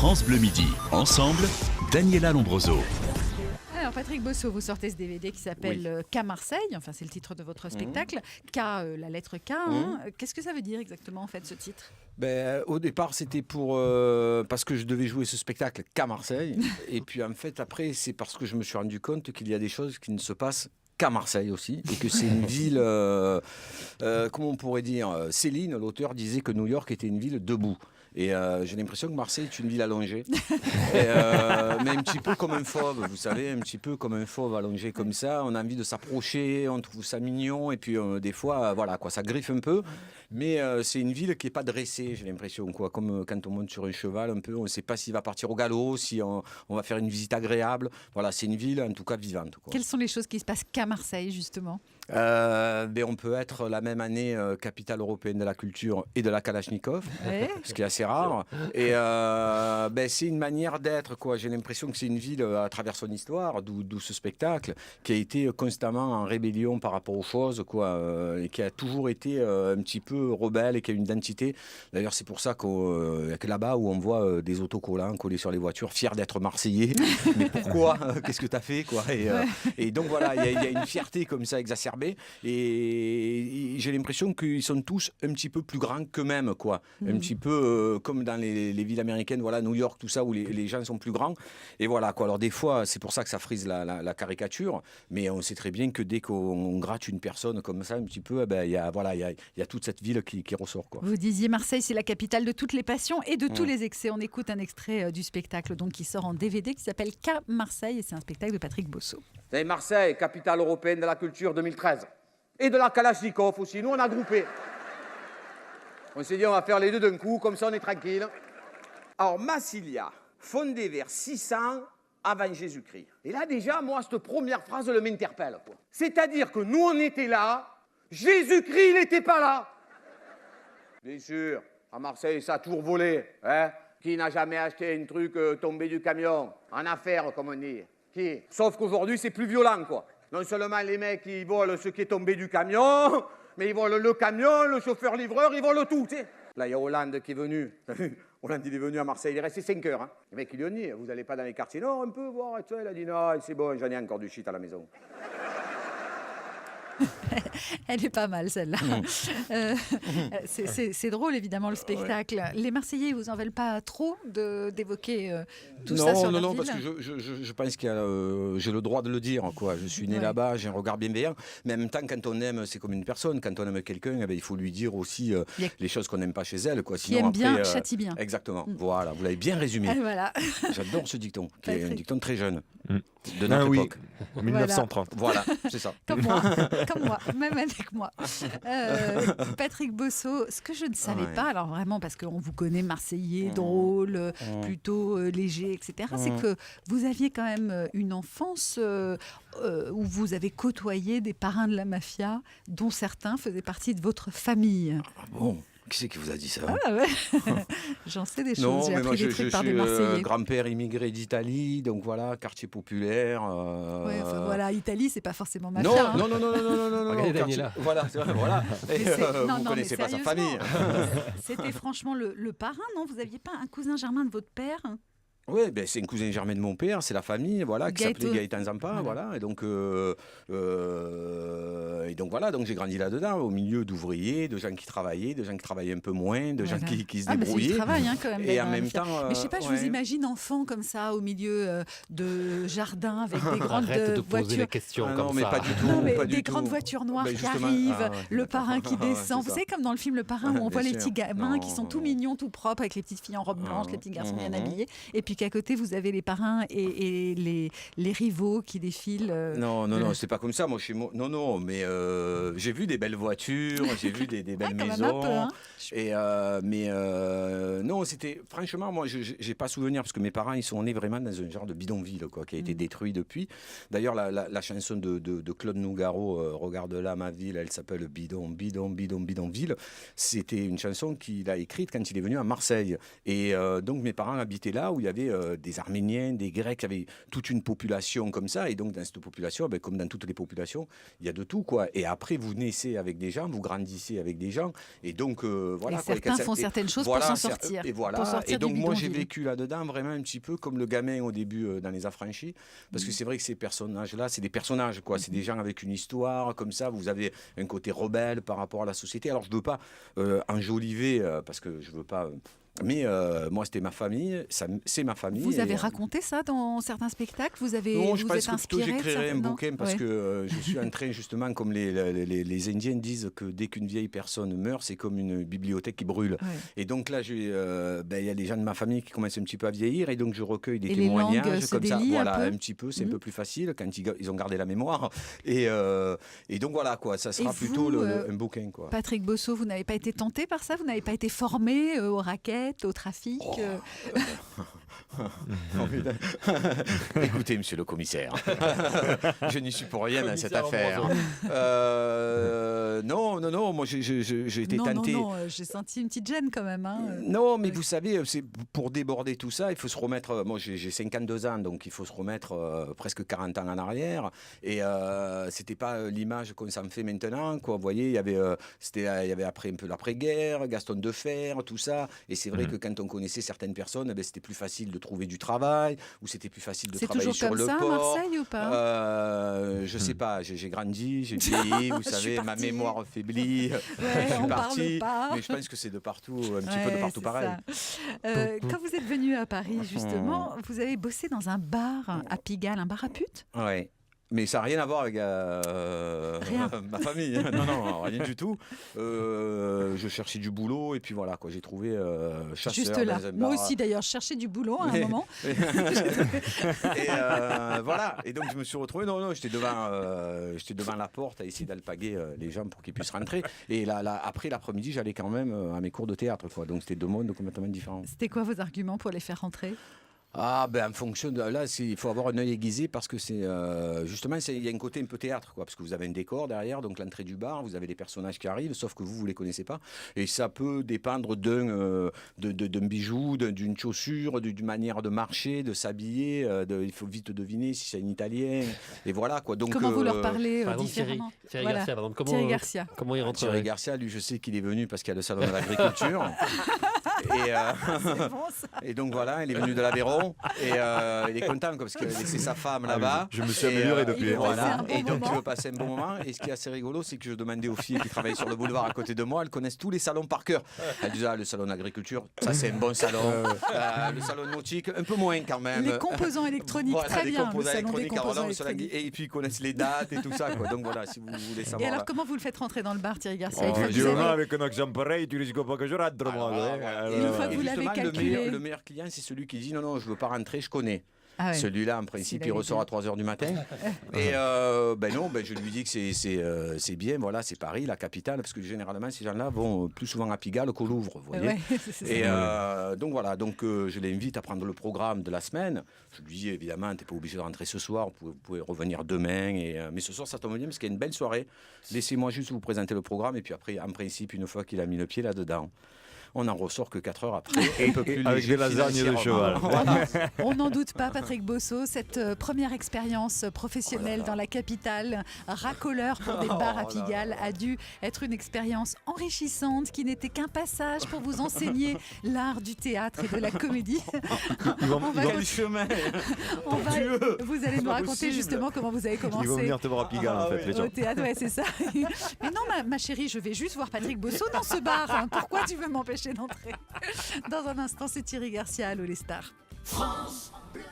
France Bleu Midi. Ensemble, Daniela Lombroso. Alors Patrick Bosso, vous sortez ce DVD qui s'appelle K Marseille, enfin c'est le titre de votre spectacle. K, la lettre K, qu'est-ce que ça veut dire exactement en fait ce titre ? Au départ, c'était pour parce que je devais jouer ce spectacle qu'à Marseille. Et puis en fait, après, c'est parce que je me suis rendu compte qu'il y a des choses qui ne se passent qu'à Marseille aussi, et que c'est une ville, comment on pourrait dire, Céline, l'auteur, disait que New York était une ville debout. Et j'ai l'impression que Marseille est une ville allongée, mais un petit peu comme un fauve, vous savez, un petit peu comme un fauve allongé comme ça. On a envie de s'approcher, on trouve ça mignon, et puis des fois, voilà, quoi, ça griffe un peu. Mais c'est une ville qui n'est pas dressée, j'ai l'impression, quoi. Comme quand on monte sur un cheval, un peu, on ne sait pas s'il va partir au galop, si on va faire une visite agréable. Voilà, c'est une ville, en tout cas, vivante, quoi. Quelles sont les choses qui se passent qu'à Marseille, justement ? On peut être la même année capitale européenne de la culture et de la Kalachnikov, ce qui est assez rare. Et c'est une manière d'être, quoi. J'ai l'impression que c'est une ville à travers son histoire, d'où ce spectacle, qui a été constamment en rébellion par rapport aux choses, quoi, et qui a toujours été un petit peu rebelle et qui a une identité. D'ailleurs, c'est pour ça qu'il y a que là-bas où on voit des autocollants collés sur les voitures, fiers d'être Marseillais. Mais pourquoi ? Qu'est-ce que tu as fait, quoi ? Et donc voilà, il y a une fierté comme ça exacerbée. Et j'ai l'impression qu'ils sont tous un petit peu plus grands qu'eux-mêmes, quoi. Un petit peu comme dans les villes américaines, voilà, New York, tout ça, où les gens sont plus grands. Et voilà, quoi. Alors des fois, c'est pour ça que ça frise la caricature, mais on sait très bien que dès qu'on gratte une personne comme ça, un petit peu, il y a toute cette ville qui ressort, quoi. Vous disiez Marseille, c'est la capitale de toutes les passions et de tous les excès. On écoute un extrait du spectacle donc, qui sort en DVD, qui s'appelle K Marseille, et c'est un spectacle de Patrick Bosso. C'est Marseille, capitale européenne de la culture 2013. Et de la Kalachnikov aussi. Nous, on a groupé. On s'est dit, on va faire les deux d'un coup, comme ça, on est tranquille. Alors, Massilia, fondée vers 600 avant Jésus-Christ. Et là, déjà, moi, cette première phrase, elle m'interpelle, quoi. C'est-à-dire que nous, on était là, Jésus-Christ, il n'était pas là. Bien sûr, à Marseille, ça a toujours volé. Hein. Qui n'a jamais acheté un truc tombé du camion, en affaires, comme on dit. Qui ? Sauf qu'aujourd'hui, c'est plus violent, quoi. Non seulement les mecs, ils volent ce qui est tombé du camion, mais ils volent le camion, le chauffeur-livreur, ils volent tout, tu sais. Là, il y a Hollande qui est venu. T'as vu ? Hollande, il est venu à Marseille, il est resté 5 heures. Hein. Les mecs, ils lui ont dit, vous n'allez pas dans les quartiers. Non, un peu, voir, et tout. Il a dit, non, c'est bon, j'en ai encore du shit à la maison. Elle est pas mal celle-là. C'est drôle évidemment le spectacle. Ouais. Les Marseillais, ils vous en veulent pas trop d'évoquer tout ça sur leur ville ? Non, parce que je pense que j'ai le droit de le dire, quoi. Je suis né là-bas, j'ai un regard bienveillant. Mais en même temps, quand on aime, c'est comme une personne. Quand on aime quelqu'un, il faut lui dire aussi les choses qu'on n'aime pas chez elle, quoi. Sinon, qui aime bien, châtie bien. Exactement. Voilà, vous l'avez bien résumé. Voilà. J'adore ce dicton, qui est un dicton très jeune. De notre époque. 1930. Voilà, c'est ça. Comme moi, même avec moi. Patrick Bosso, ce que je ne savais pas, alors vraiment parce qu'on vous connaît Marseillais, drôle, plutôt léger, etc., c'est que vous aviez quand même une enfance où vous avez côtoyé des parrains de la mafia, dont certains faisaient partie de votre famille. Ah bon ? Qui c'est qui vous a dit ça ? Ah ouais. J'en sais des choses. Non, j'ai mais appris moi, des trucs par des Marseillais. Grand-père immigré d'Italie, donc voilà, quartier populaire. Voilà, Italie, c'est pas forcément mafia. Non. Regardez Daniela. Voilà. Et, vous connaissez pas sa famille. C'était franchement le parrain, non ? Vous aviez pas un cousin germain de votre père ? Oui, c'est un cousin germain de mon père, c'est la famille, voilà, qui s'appelait Gaëtan Zampa, voilà. Et donc voilà, donc j'ai grandi là-dedans, au milieu d'ouvriers, de gens qui travaillaient un peu moins, de gens qui se débrouillaient. C'est du travail, quand même. Et en même temps, mais je sais pas, je vous imagine enfant comme ça, au milieu de jardins avec des grandes Arrête de voitures. poser des questions comme ça. Mais pas du tout. Non, mais pas des du grandes tout. voitures noires qui arrivent, le parrain qui descend. Vous savez, comme dans le film Le Parrain, où on voit les petits gamins qui sont tout mignons, tout propres, avec les petites filles en robe blanche, les petits garçons bien habillés. Et puis qu'à côté, vous avez les parrains et les rivaux qui défilent. Non, c'est pas comme ça. Moi, non, mais j'ai vu des belles voitures, j'ai vu des belles maisons. Un peu, non, c'était franchement, moi, j'ai pas souvenir parce que mes parents, ils sont nés vraiment dans un genre de bidonville, quoi, qui a été détruit depuis. D'ailleurs, la chanson de Claude Nougaro, Regarde là ma ville, elle s'appelle Bidonville. C'était une chanson qu'il a écrite quand il est venu à Marseille. Et donc, mes parents habitaient là où il y avait des Arméniens, des Grecs, il y avait toute une population comme ça, et donc dans cette population, comme dans toutes les populations, il y a de tout, quoi. Et après, vous naissez avec des gens, vous grandissez avec des gens, et donc voilà. Et certains font certaines choses pour s'en sortir. Et voilà. Pour sortir Et donc du moi j'ai bidonville. vécu là-dedans vraiment un petit peu comme le gamin au début dans Les Affranchis, parce que c'est vrai que ces personnages-là, c'est des personnages quoi, c'est des gens avec une histoire comme ça. Vous avez un côté rebelle par rapport à la société. Alors je veux pas enjoliver parce que je veux pas. Mais moi, c'était ma famille, c'est ma famille. Vous avez raconté ça dans certains spectacles? Vous avez Non, je vous pense êtes que plutôt inspiré de j'écrirai un certains- bouquin parce que je suis en train, justement, comme les Indiens disent que dès qu'une vieille personne meurt, c'est comme une bibliothèque qui brûle. Ouais. Et donc là, il y a des gens de ma famille qui commencent un petit peu à vieillir et donc je recueille des Et les témoignages langues se comme ça. délient un Voilà, peu. un petit peu, c'est un peu plus facile quand ils ont gardé la mémoire. Et donc voilà, quoi, ça sera Et plutôt vous, un bouquin, quoi. Patrick Bosso, vous n'avez pas été tenté par ça? Vous n'avez pas été formé aux raquettes, au trafic Écoutez, monsieur le commissaire, je n'y suis pour rien dans cette Commissaire affaire. Non, moi j'ai été Non, tenté. non, j'ai senti une petite gêne quand même. Hein. Non, mais vous savez, c'est pour déborder tout ça, il faut se remettre. Moi, j'ai 52 ans, donc il faut se remettre presque 40 ans en arrière. Et c'était pas l'image qu'on s'en fait maintenant, quoi. Vous voyez, il y avait après un peu l'après-guerre, Gaston Defferre, tout ça. Et c'est vrai que quand on connaissait certaines personnes, c'était plus facile de trouver du travail, ou c'était plus facile de C'est travailler toujours sur comme le ça à port. Marseille ou pas? Je sais pas, j'ai grandi, j'ai vieilli, vous Je suis savez, ma partie. mémoire faiblit, Ouais, je suis on parti. parle pas. Mais je pense que c'est de partout, un petit peu de Ouais, partout c'est pareil. ça. Quand vous êtes venu à Paris, justement, vous avez bossé dans un bar à Pigalle, un bar à putes? Ouais. Mais ça n'a rien à voir avec Rien. ma famille. Non, rien du tout. Je cherchais du boulot et puis voilà, quoi. J'ai trouvé chasseur Juste là. dans un Moi bar. aussi, d'ailleurs, je cherchais du boulot à un Mais- moment. Et voilà. Et donc je me suis retrouvé. Non, j'étais devant la porte à essayer d'alpaguer les gens pour qu'ils puissent rentrer. Et après l'après-midi, j'allais quand même à mes cours de théâtre, quoi. Donc c'était deux mondes complètement différents. C'était quoi vos arguments pour les faire rentrer? Ah ben en fonction de là, il faut avoir un œil aiguisé parce que c'est justement il y a un côté un peu théâtre quoi, parce que vous avez un décor derrière, donc l'entrée du bar, vous avez des personnages qui arrivent, sauf que vous les connaissez pas, et ça peut dépendre d'un bijou, d'une chaussure, d'une manière de marcher, de s'habiller, il faut vite deviner si c'est un Italien, et voilà quoi. Donc Comment vous leur parlez Par exemple, différemment? Thierry Voilà. Garcia, par exemple, Thierry Garcia. comment il rentre Thierry Garcia, lui, je sais qu'il est venu parce qu'il y a le salon de l'agriculture. C'est bon, ça. Et donc voilà, il est venu de l'Aveyron et il est content parce qu'il a laissé sa femme là-bas. je me suis Et, amélioré depuis. il veut passer Voilà. un bon Et donc moment. tu veux passer un bon moment. Et ce qui est assez rigolo, c'est que je demandais aux filles qui travaillent sur le boulevard à côté de moi, elles connaissent tous les salons par cœur. Elles disent le salon d'agriculture, ça c'est un bon salon. Le salon nautique, un peu moins quand même. Les composants électroniques, Voilà, très les bien. Le composants salon des électroniques, alors là, composants le salon- électroniques. et puis ils connaissent les dates et tout ça quoi. Donc voilà, si vous voulez Et savoir. alors, là. comment vous le faites rentrer dans le bar, Thierry Garcia? Oh, Une fois que Dieu, vous avez- non, avec un accent pareil, tu risques pas que je rentre, moi. voilà. Et une fois que Et vous l'avez justement, calculé. le meilleur client, c'est celui qui dit non, je veux pas rentrer, je connais. Ah ouais. Celui-là, en principe, Celui-là, il il est ressort bien. à 3h du matin. Et je lui dis que c'est bien, voilà, c'est Paris, la capitale, parce que généralement, ces gens-là vont plus souvent à Pigalle qu'au Louvre, vous voyez. Ouais, c'est ça. Et donc voilà, je l'invite à prendre le programme de la semaine. Je lui dis évidemment, t'es pas obligé de rentrer ce soir, vous pouvez revenir demain. Mais ce soir, ça tombe bien parce qu'il y a une belle soirée. Laissez-moi juste vous présenter le programme et puis après, en principe, une fois qu'il a mis le pied là-dedans, on n'en ressort que 4 heures après. Un peu plus Avec léger des lasagnes de financièrement. cheval. Voilà. On n'en doute pas, Patrick Bosso, cette première expérience professionnelle dans la capitale, racoleur pour des bars à Pigalle, a dû être une expérience enrichissante qui n'était qu'un passage pour vous enseigner l'art du théâtre et de la comédie. On va- Quel chemin on va- vous allez nous pas raconter possible. justement comment vous avez Ils vont commencé venir te voir à Pigalle, en fait, les gens. au théâtre. Ouais, c'est ça. Mais non, ma chérie, je vais juste voir Patrick Bosso dans ce bar. hein. Pourquoi tu veux m'empêcher d'entrer? Dans un instant, c'est Thierry Garcia, Allô les stars. France Bleu.